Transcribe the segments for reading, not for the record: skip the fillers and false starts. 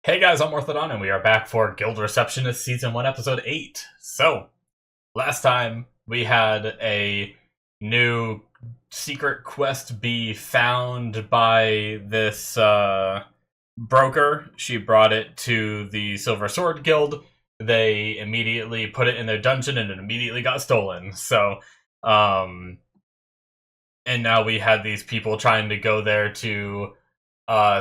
Hey guys, I'm Morthadon, and we are back for Guild Receptionist Season 1, Episode 8. So, last time we had a new secret quest be found by this broker. She brought it to the Silver Sword Guild. They immediately put it in their dungeon and it immediately got stolen. Um, and now we had these people trying to go there to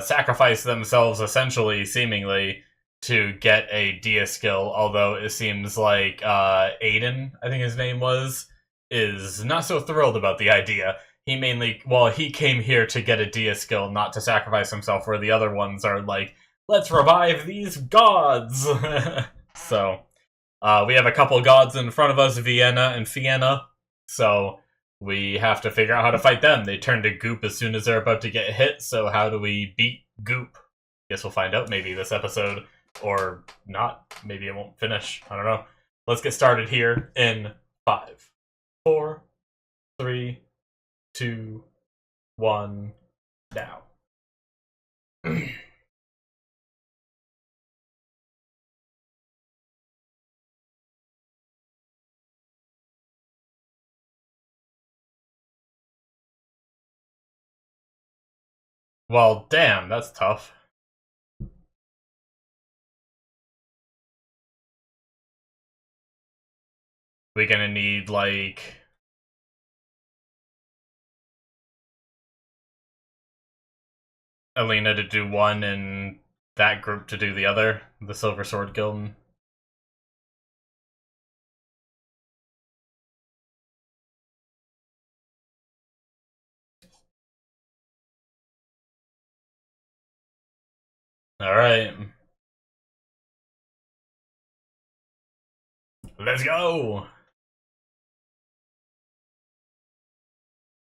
sacrifice themselves, essentially, seemingly, to get a Dia skill, although it seems like Aiden, I think his name was, is not so thrilled about the idea. He came here to get a Dia skill, not to sacrifice himself, where the other ones are like, let's revive these gods! We have a couple gods in front of us, Vienna and Fienna, so we have to figure out how to fight them. They turn to goop as soon as they're about to get hit, so how do we beat goop? Guess we'll find out maybe this episode, or not. Maybe it won't finish. I don't know. Let's get started here in 5, 4, 3, 2, 1, now. Well, damn, that's tough. We're gonna need, like, Alina to do one and that group to do the other, the Silver Sword Guild. Alright. Let's go!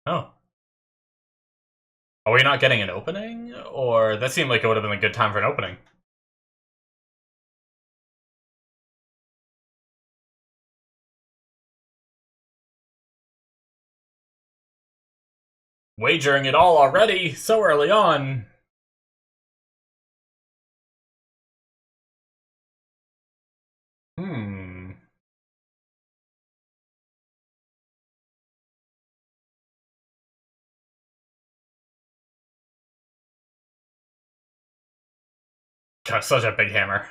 Oh. Are we not getting an opening? Or that seemed like it would have been a good time for an opening. Wagering it all already, so early on. Hmm. God, such a big hammer.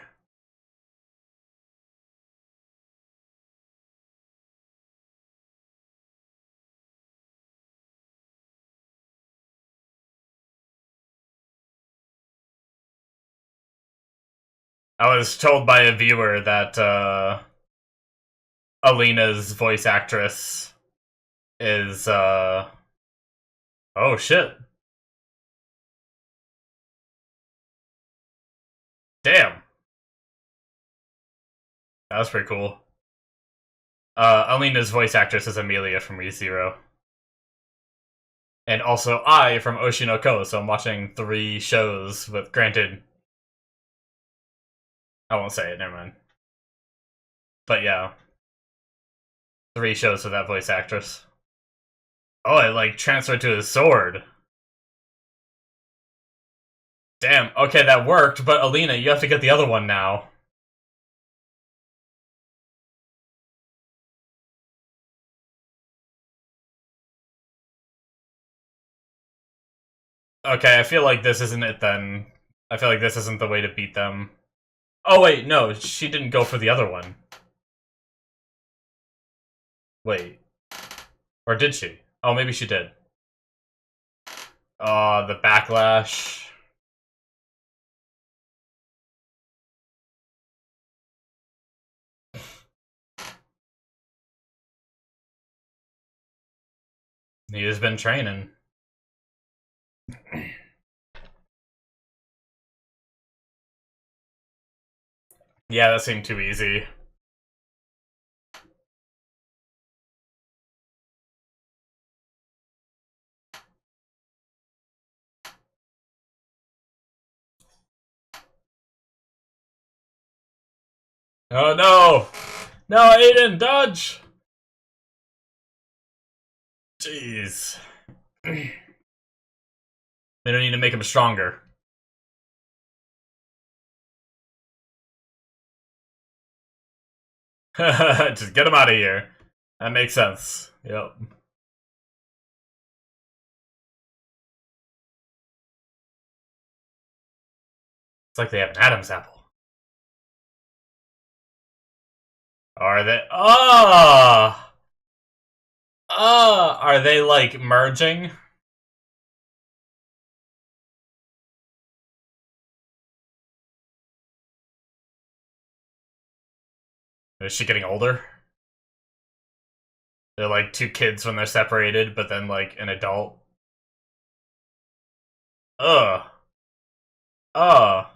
I was told by a viewer that Alina's voice actress is oh shit. Damn. That was pretty cool. Alina's voice actress is Amelia from ReZero. And also I from Oshinoko, so I'm watching 3 shows with, granted, I won't say it, never mind. But yeah, 3 shows with that voice actress. Oh, it like transferred to his sword. Damn, okay, that worked, but Alina, you have to get the other one now. Okay, I feel like this isn't it then. I feel like this isn't the way to beat them. Oh wait, no, she didn't go for the other one. Wait. Or did she? Oh, maybe she did. The backlash. He has been training. Yeah, that seemed too easy. Oh no! No, Aiden, dodge! Jeez. They don't need to make him stronger. Just get him out of here. That makes sense. Yep. It's like they have an Adam's apple. Are they? Oh! Oh! Are they, like, merging? Is she getting older? They're like two kids when they're separated, but then, like, an adult. Ugh. Ugh.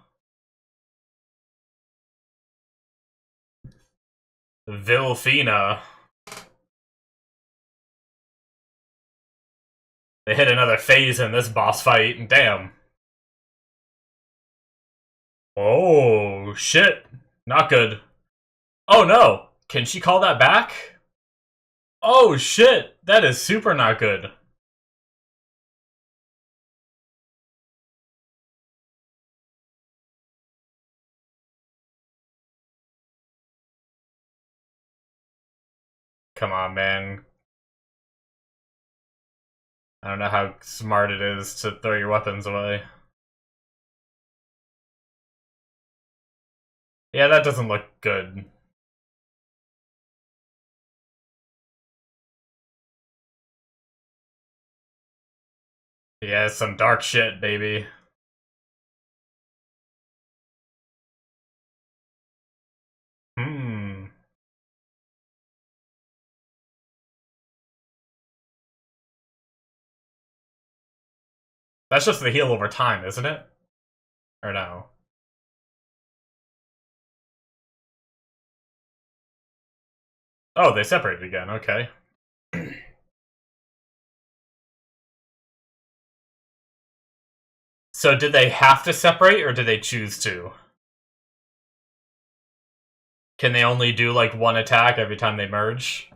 Vilfina. They hit another phase in this boss fight, and damn. Oh, shit. Not good. Oh no! Can she call that back? Oh shit! That is super not good. Come on, man. I don't know how smart it is to throw your weapons away. Yeah, that doesn't look good. Yeah, some dark shit, baby. Hmm. That's just the heal over time, isn't it? Or no? Oh, they separated again, okay. So did they have to separate, or did they choose to? Can they only do, like, one attack every time they merge?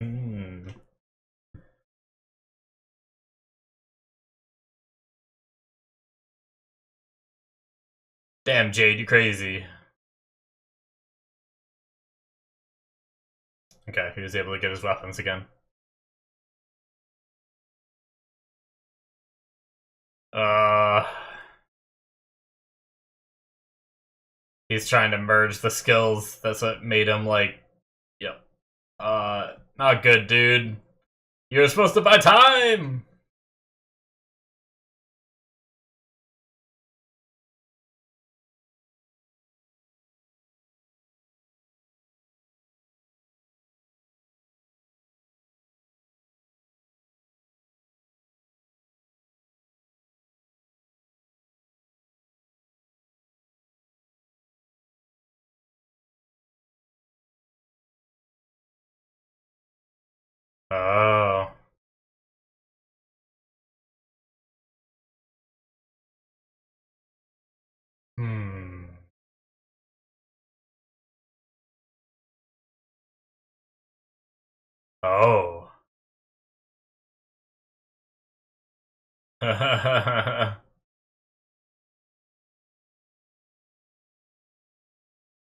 Hmm. Damn, Jade, you crazy. Okay, he was able to get his weapons again. Uh... He's trying to merge the skills. That's what made him, like... Yep. Not good, dude. You're supposed to buy time! Oh. Hmm. Oh.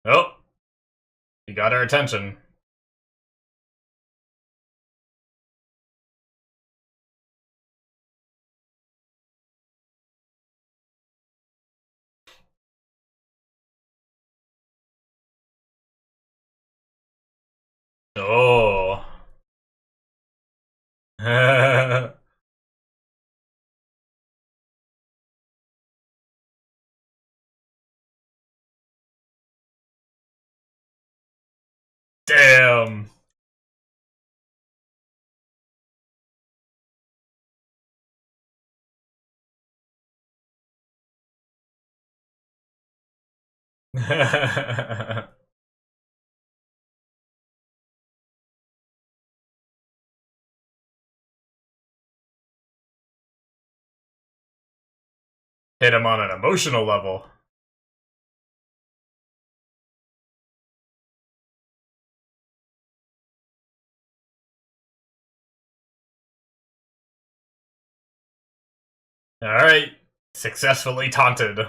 Oh. You got our attention. Oh. Damn. Hit him on an emotional level. Alright. Successfully taunted.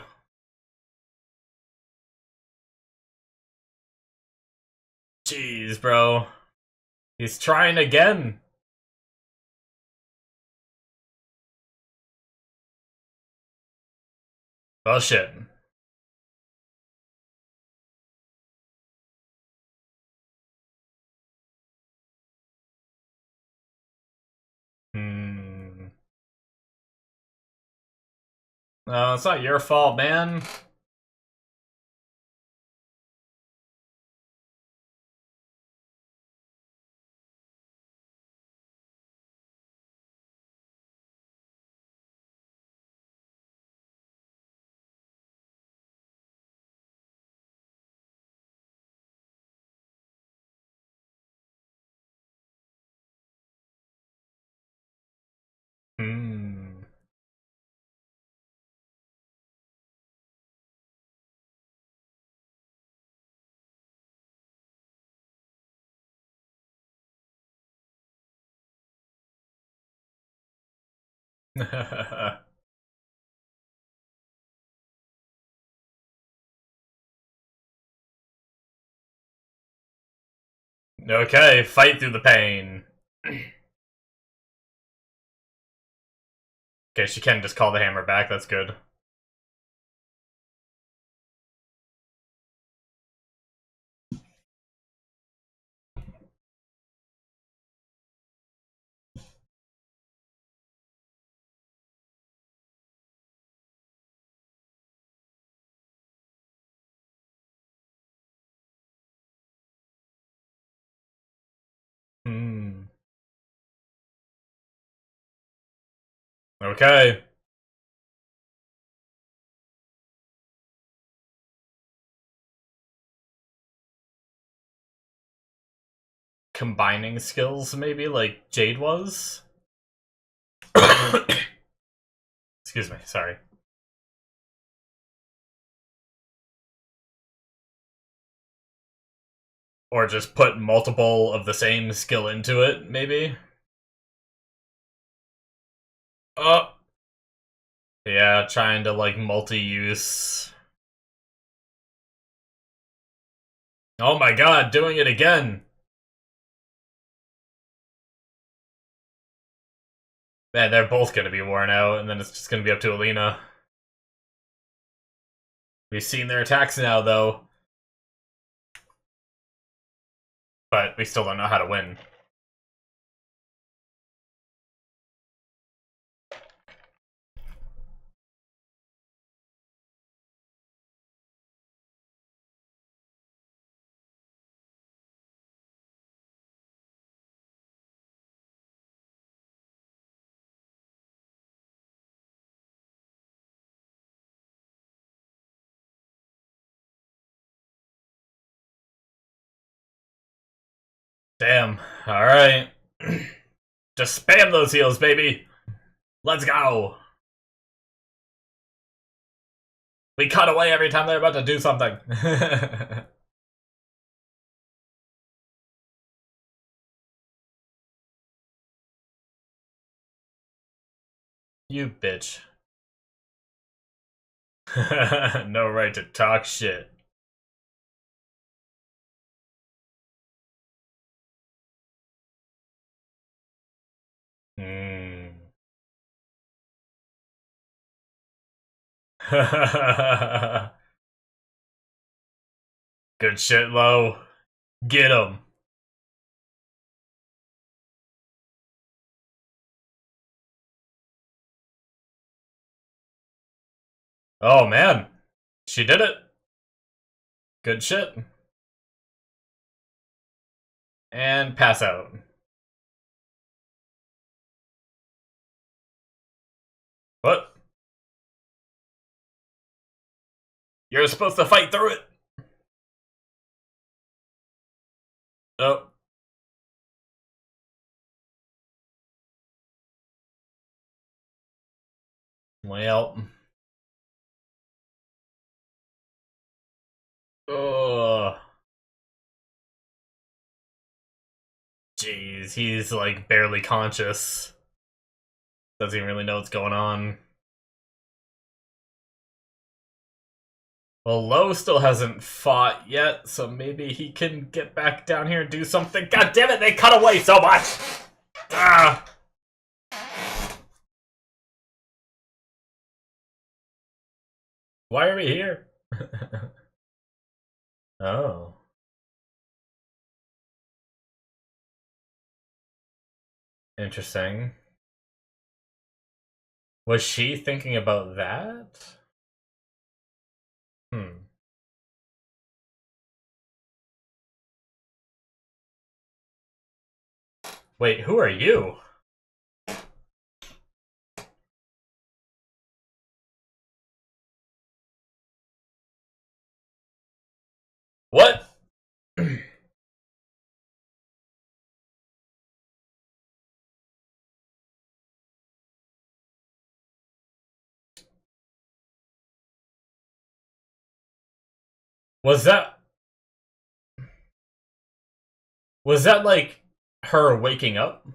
Jeez, bro. He's trying again. Well, shit. Hmm. No, it's not your fault, man. Hmm. Okay, fight through the pain. Okay, she can just call the hammer back, that's good. Hmm. Okay. Combining skills, maybe, like Jade was? Excuse me, sorry. Or just put multiple of the same skill into it, maybe? Oh! Yeah, trying to, like, multi-use. Oh my god, doing it again! Man, they're both gonna be worn out, and then it's just gonna be up to Alina. We've seen their attacks now, though. But we still don't know how to win. Damn. Alright. Just spam those heals, baby! Let's go! We cut away every time they're about to do something. You bitch. No right to talk shit. Hmm. Good shit, Lo. Get him. Oh man. She did it. Good shit. And pass out. What? You're supposed to fight through it. Oh. Well. Ugh. Jeez, he's like barely conscious. Doesn't even really know what's going on. Well, Lo still hasn't fought yet, so maybe he can get back down here and do something. God damn it, they cut away so much! Ah! Why are we here? Oh. Interesting. Was she thinking about that? Hmm. Wait, who are you? What? Was that like her waking up?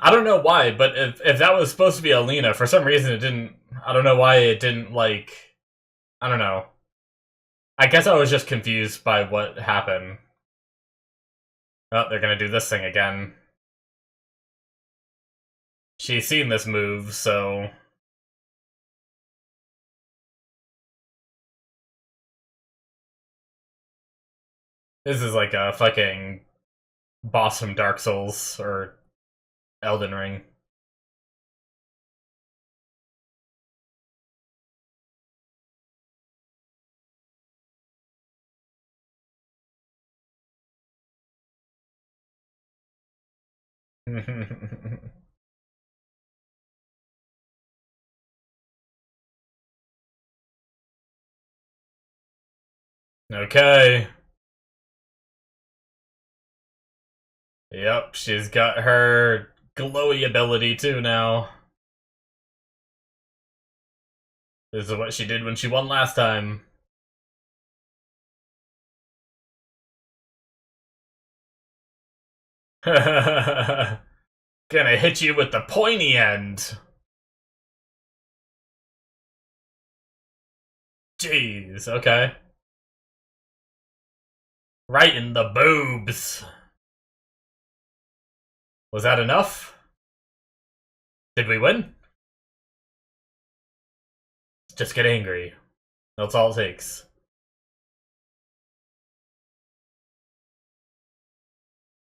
I don't know why, but if that was supposed to be Alina, for some reason it didn't. I don't know why it didn't, like. I don't know. I guess I was just confused by what happened. Oh, they're gonna do this thing again. She's seen this move, so. This is like a fucking boss from Dark Souls or Elden Ring. Okay. Yep, she's got her glowy ability too now. This is what she did when she won last time. Gonna hit you with the pointy end. Jeez, okay. Right in the boobs. Was that enough? Did we win? Just get angry. That's all it takes.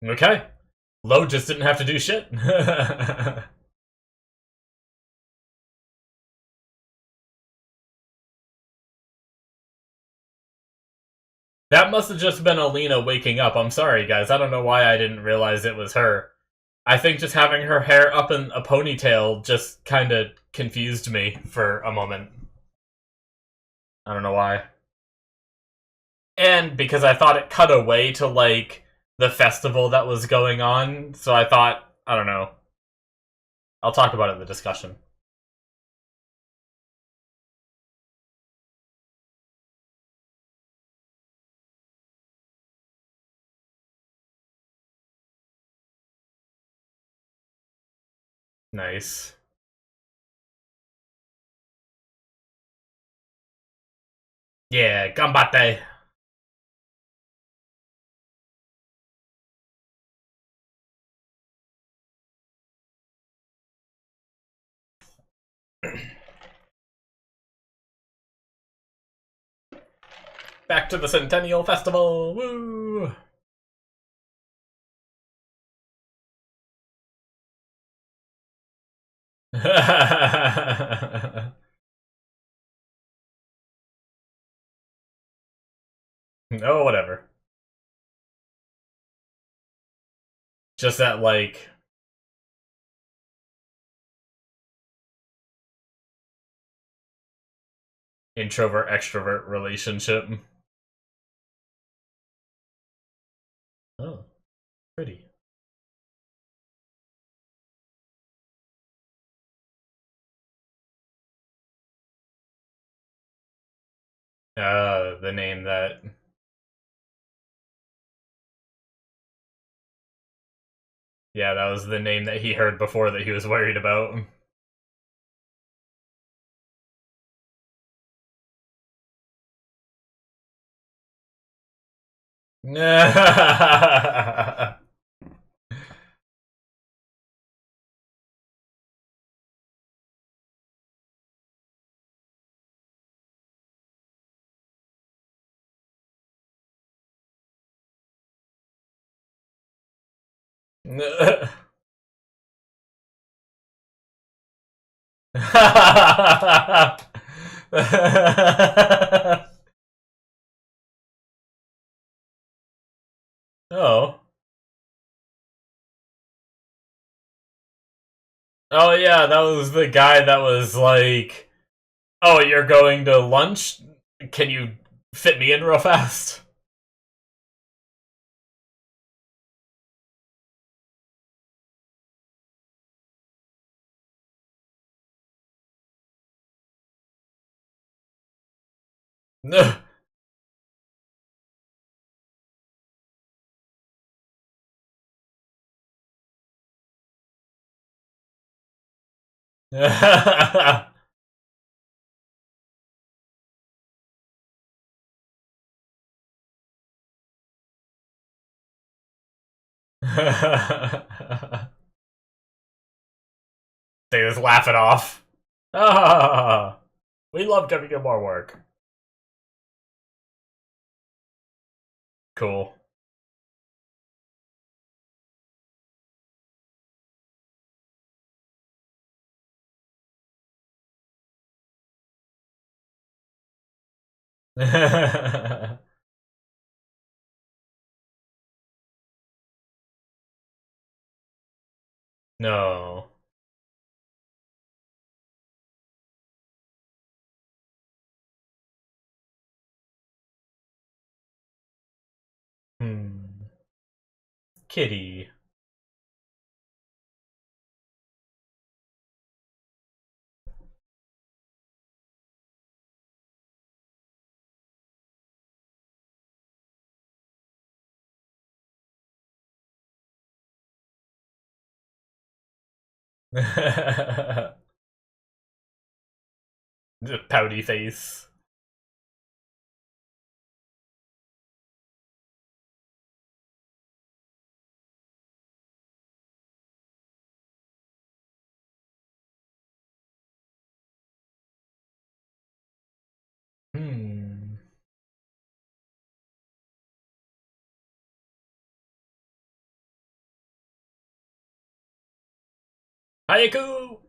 Okay. Lo just didn't have to do shit. That must have just been Alina waking up. I'm sorry, guys. I don't know why I didn't realize it was her. I think just having her hair up in a ponytail just kind of confused me for a moment. I don't know why. And because I thought it cut away to, like, the festival that was going on, so I thought, I don't know. I'll talk about it in the discussion. Nice. Yeah, gambate! Back to the Centennial Festival! Woo! Oh, whatever. Just that, like, introvert extrovert relationship. Oh, pretty. The name that. Yeah, that was the name that he heard before that he was worried about. Oh. Oh yeah, that was the guy that was like, "Oh, you're going to lunch? Can you fit me in real fast?" They just laugh it off. Ah, we love giving you more work. Cool. No. Hmm. Kitty. Pouty face. Hmm. Hayaku!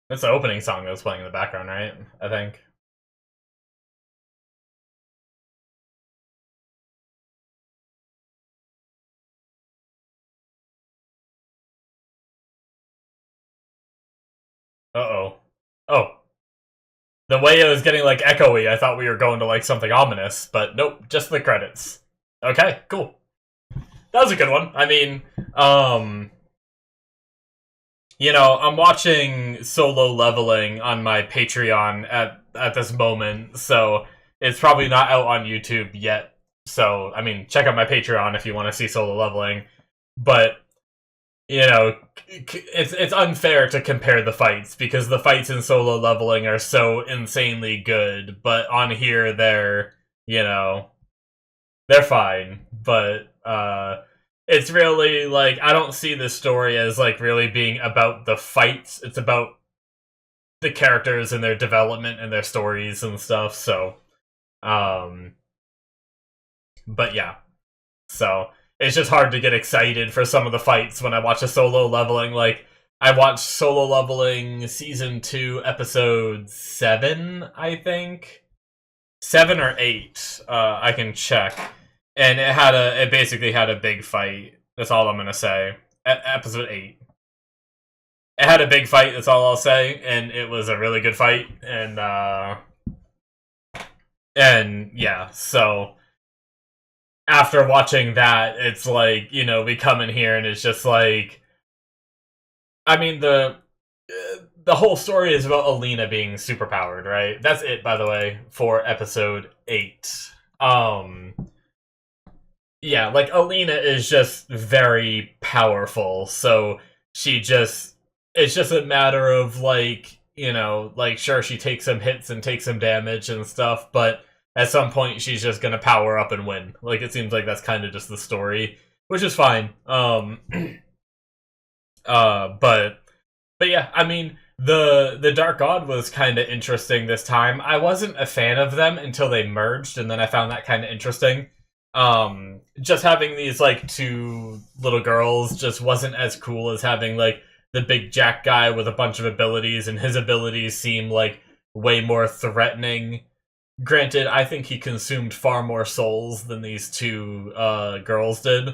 That's the opening song that was playing in the background, right? I think. Uh-oh. Oh. The way it was getting, like, echoey, I thought we were going to, like, something ominous, but nope, just the credits. Okay, cool. That was a good one. I mean, um... I'm watching Solo Leveling on my Patreon at this moment, so it's probably not out on YouTube yet. So, I mean, check out my Patreon if you want to see Solo Leveling. But it's unfair to compare the fights because the fights in Solo Leveling are so insanely good, but on here you know, they're fine. But it's really like I don't see this story as like really being about the fights. It's about the characters and their development and their stories and stuff. So, um, but yeah, so it's just hard to get excited for some of the fights when I watch a Solo Leveling. Like I watched Solo Leveling season 2, episode 7, I think 7 or 8. I can check, and it basically had a big fight. That's all I'm gonna say. Episode 8. It had a big fight. That's all I'll say, and it was a really good fight. And yeah, so after watching that, it's like we come in here and it's just like, I mean the whole story is about Alina being superpowered, right? That's it, by the way, for episode 8. Um, yeah, like Alina is just very powerful, so she just it's just a matter of like, like sure she takes some hits and takes some damage and stuff, but at some point she's just gonna power up and win. Like it seems like that's kind of just the story, which is fine. But yeah, I mean the Dark God was kind of interesting this time. I wasn't a fan of them until they merged, and then I found that kind of interesting. Just having these like two little girls just wasn't as cool as having like the big Jack guy with a bunch of abilities, and his abilities seem like way more threatening. Granted, I think he consumed far more souls than these two girls did,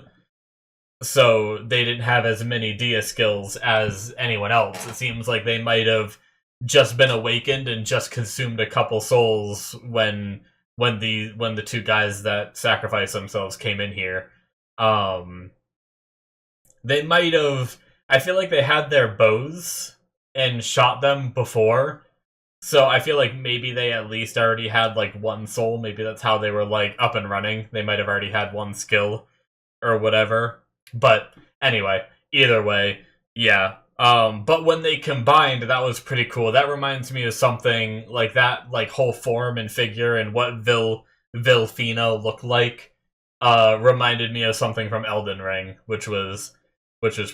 so they didn't have as many Dia skills as anyone else. It seems like they might have just been awakened and just consumed a couple souls when the two guys that sacrificed themselves came in here. Um, they might have. I feel like they had their bows and shot them before, so I feel like maybe they at least already had like one soul. Maybe that's how they were like up and running. They might have already had one skill or whatever. But anyway, either way, yeah. But when they combined, that was pretty cool. That reminds me of something like that, like whole form and figure and what Vilfina looked like. Reminded me of something from Elden Ring, which was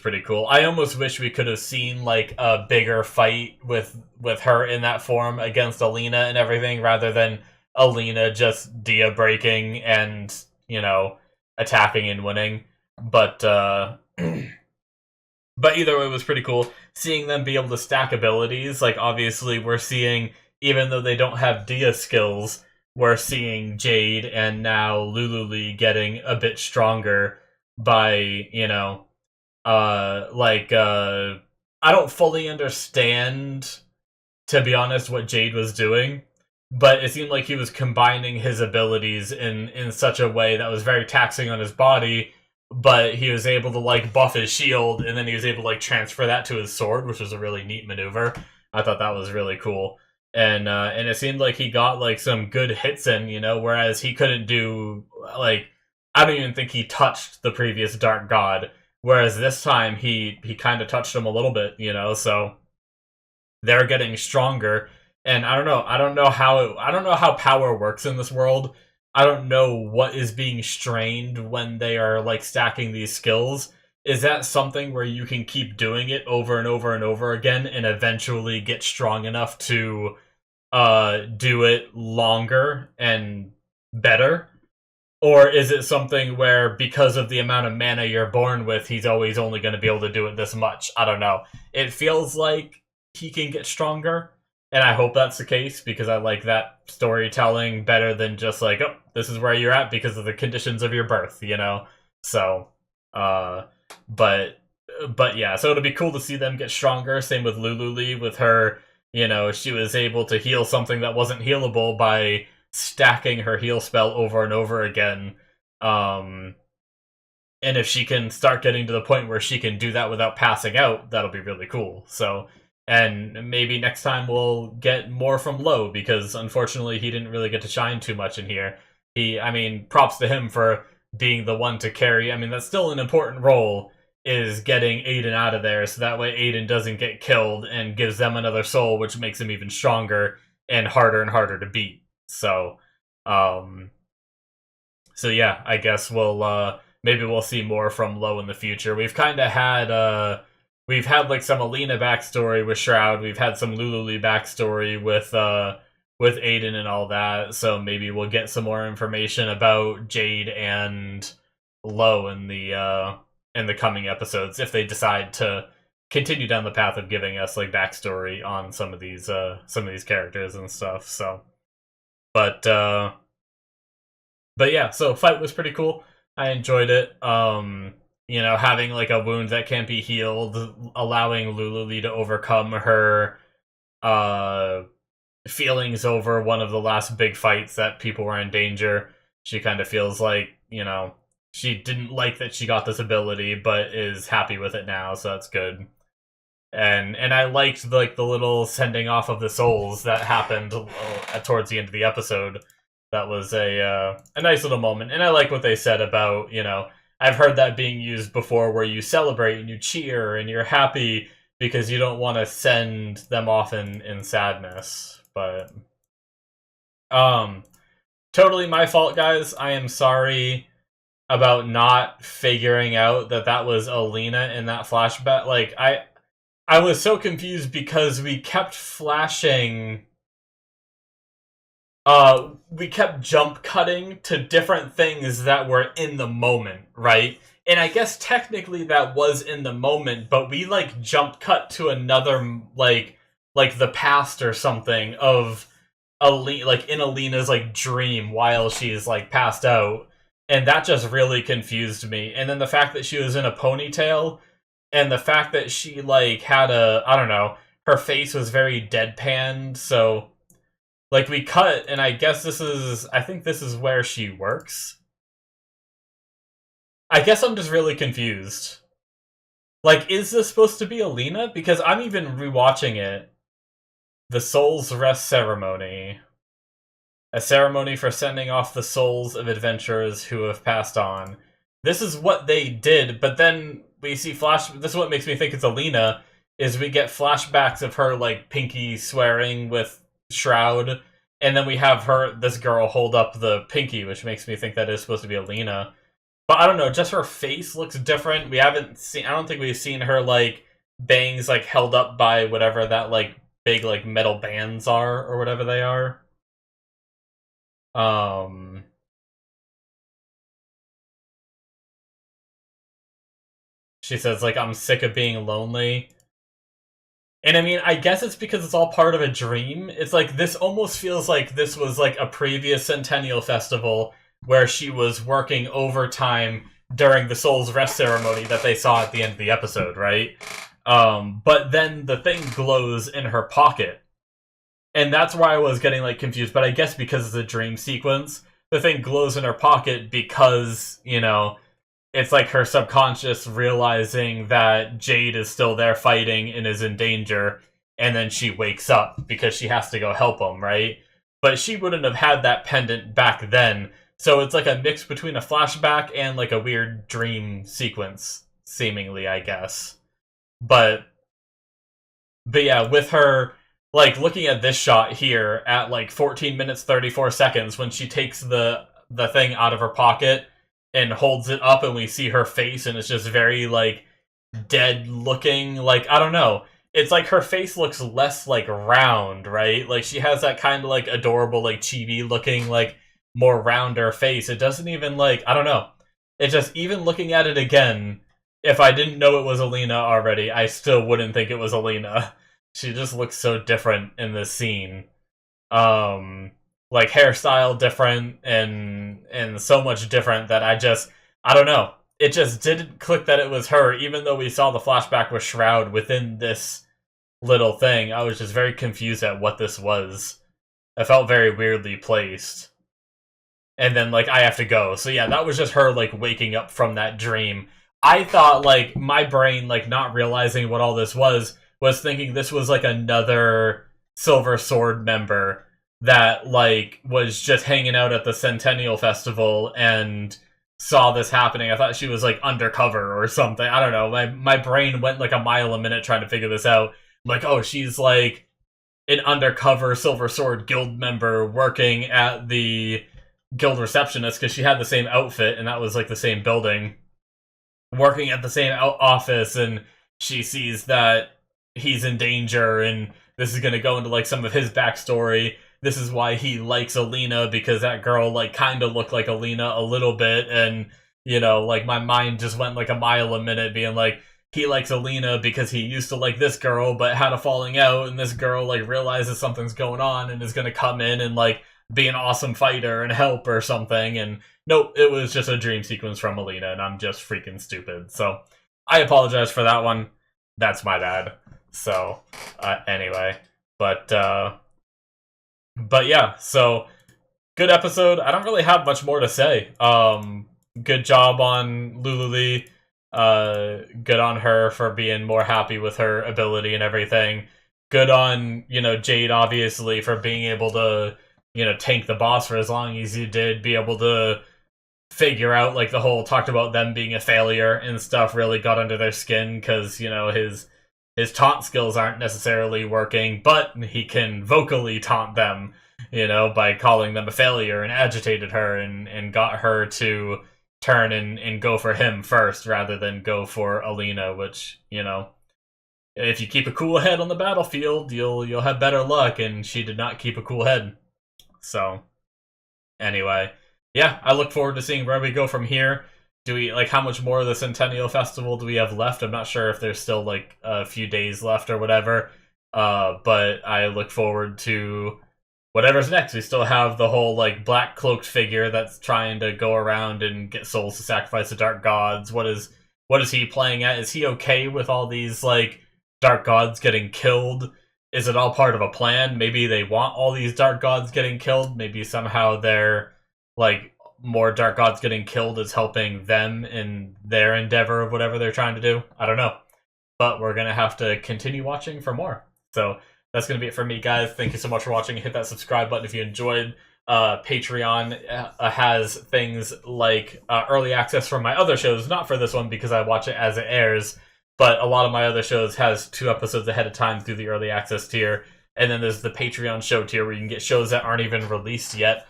pretty cool. I almost wish we could have seen like a bigger fight with her in that form against Alina and everything, rather than Alina just Dia breaking and attacking and winning. But but either way, it was pretty cool seeing them be able to stack abilities. Like obviously, we're seeing, even though they don't have Dia skills, we're seeing Jade and now Lululee getting a bit stronger by I don't fully understand, to be honest, what Jade was doing, but it seemed like he was combining his abilities in such a way that was very taxing on his body, but he was able to like buff his shield, and then he was able to like transfer that to his sword, which was a really neat maneuver. I thought that was really cool. And it seemed like he got like some good hits in, whereas he couldn't do like, I don't even think he touched the previous Dark God, whereas this time he kind of touched him a little bit, so they're getting stronger. And I don't know how power works in this world. I don't know what is being strained when they are like stacking these skills. Is that something where you can keep doing it over and over and over again and eventually get strong enough to do it longer and better? Or is it something where, because of the amount of mana you're born with, he's always only going to be able to do it this much? I don't know. It feels like he can get stronger, and I hope that's the case, because I like that storytelling better than just like, oh, this is where you're at because of the conditions of your birth, So, but yeah, so it'll be cool to see them get stronger. Same with Lululee, with her, she was able to heal something that wasn't healable by stacking her heal spell over and over again. And if she can start getting to the point where she can do that without passing out, that'll be really cool. So, and maybe next time we'll get more from Lo, because unfortunately he didn't really get to shine too much in here. Props to him for being the one to carry. That's still an important role, is getting Aiden out of there, so that way Aiden doesn't get killed and gives them another soul, which makes him even stronger and harder to beat. So, yeah, I guess maybe we'll see more from Lo in the future. We've kind of had, we've had like some Alina backstory with Shroud. We've had some Lululee backstory with Aiden and all that. So maybe we'll get some more information about Jade and Lo in the coming episodes, if they decide to continue down the path of giving us like backstory on some of these characters and stuff. So. But yeah, so fight was pretty cool. I enjoyed it. Having like a wound that can't be healed, allowing Lululee to overcome her feelings over one of the last big fights that people were in danger. She kind of feels like, she didn't like that she got this ability, but is happy with it now, so that's good. And I liked like the little sending off of the souls that happened towards the end of the episode. That was a nice little moment, and I like what they said about, I've heard that being used before, where you celebrate and you cheer and you're happy because you don't want to send them off in sadness. But um, totally my fault, guys. I am sorry about not figuring out that that was Alina in that flashback. Like I was so confused because we kept flashing. We kept jump cutting to different things that were in the moment, right? And I guess technically that was in the moment, but we like jump cut to another like the past or something of like in Alina's like dream while she's like passed out, and that just really confused me. And then the fact that she was in a ponytail, and the fact that she like had a, I don't know, her face was very deadpanned, so like we cut, and I think this is where she works. I guess I'm just really confused. Like, is this supposed to be Alina? Because I'm even rewatching it. The Soul's Rest Ceremony. A ceremony for sending off the souls of adventurers who have passed on. This is what they did, but then we see this is what makes me think it's Alina, is we get flashbacks of her, like, pinky swearing with Shroud, and then we have this girl hold up the pinky, which makes me think that is supposed to be Alina. But I don't know, just her face looks different. I don't think we've seen her, like, bangs, like, held up by whatever that, like, big, like, metal bands are, or whatever they are. She says, like, I'm sick of being lonely. And I mean, I guess it's because it's all part of a dream. It's like, this almost feels like this was like a previous Centennial Festival where she was working overtime during the Soul's Rest ceremony that they saw at the end of the episode, right? But then the thing glows in her pocket. And that's why I was getting, like, confused. But I guess because it's a dream sequence, the thing glows in her pocket because, it's like her subconscious realizing that Jade is still there fighting and is in danger, and then she wakes up because she has to go help him, right? But she wouldn't have had that pendant back then, so it's like a mix between a flashback and like a weird dream sequence, seemingly, I guess. But yeah, with her, like, looking at this shot here at like 14 minutes 34 seconds when she takes the thing out of her pocket and holds it up, and we see her face, and it's just very, like, dead looking. Like, I don't know. It's like her face looks less, like, round, right? Like, she has that kind of, like, adorable, like, chibi looking, like, more rounder face. It doesn't even, like, I don't know. It's just, even looking at it again, if I didn't know it was Alina already, I still wouldn't think it was Alina. She just looks so different in this scene. Like, hairstyle different, and so much different that I don't know. It just didn't click that it was her, even though we saw the flashback with Shroud within this little thing. I was just very confused at what this was. It felt very weirdly placed. And then, like, I have to go. So yeah, that was just her, like, waking up from that dream. I thought, like, my brain, like, not realizing what all this was thinking this was, like, another Silver Sword member that, like, was just hanging out at the Centennial Festival and saw this happening. I thought she was, like, undercover or something. I don't know. My brain went, like, a mile a minute trying to figure this out. I'm like, oh, she's, like, an undercover Silver Sword guild member working at the guild receptionist, because she had the same outfit, and that was, like, the same building. Working at the same office, and she sees that he's in danger, and this is going to go into, like, some of his backstory. This is why he likes Alina, because that girl, like, kind of looked like Alina a little bit, and, like, my mind just went, like, a mile a minute being like, he likes Alina because he used to like this girl, but had a falling out, and this girl, like, realizes something's going on and is going to come in and, like, be an awesome fighter and help or something, and nope, it was just a dream sequence from Alina, and I'm just freaking stupid. So, I apologize for that one. That's my bad. So, anyway. But yeah, so, good episode. I don't really have much more to say. Good job on Lululee. Good on her for being more happy with her ability and everything. Good on, Jade, obviously, for being able to, tank the boss for as long as you did, be able to figure out, like, the whole talked about them being a failure and stuff really got under their skin, because, his taunt skills aren't necessarily working, but he can vocally taunt them, by calling them a failure, and agitated her and got her to turn and go for him first rather than go for Alina, which, if you keep a cool head on the battlefield, you'll have better luck, and she did not keep a cool head. So, anyway, yeah, I look forward to seeing where we go from here. Do we, like, how much more of the Centennial Festival do we have left? I'm not sure if there's still, like, a few days left or whatever, but I look forward to whatever's next. We still have the whole, like, black cloaked figure that's trying to go around and get souls to sacrifice to dark gods. What is he playing at? Is he okay with all these, like, dark gods getting killed? Is it all part of a plan? Maybe they want all these dark gods getting killed. Maybe somehow they're, like, more dark gods getting killed is helping them in their endeavor of whatever they're trying to do. I don't know. But we're going to have to continue watching for more. So that's going to be it for me, guys. Thank you so much for watching. Hit that subscribe button if you enjoyed. Patreon has things like early access for my other shows. Not for this one because I watch it as it airs. But a lot of my other shows has 2 episodes ahead of time through the early access tier. And then there's the Patreon show tier where you can get shows that aren't even released yet.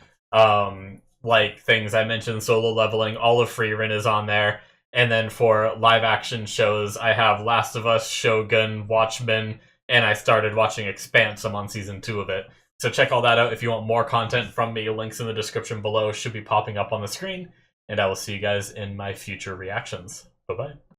Like things I mentioned, Solo Leveling, all of Freerin is on there. And then for live action shows, I have Last of Us, Shogun, Watchmen, and I started watching Expanse. I'm on season 2 of it. So check all that out if you want more content from me. Links in the description below should be popping up on the screen. And I will see you guys in my future reactions. Bye-bye.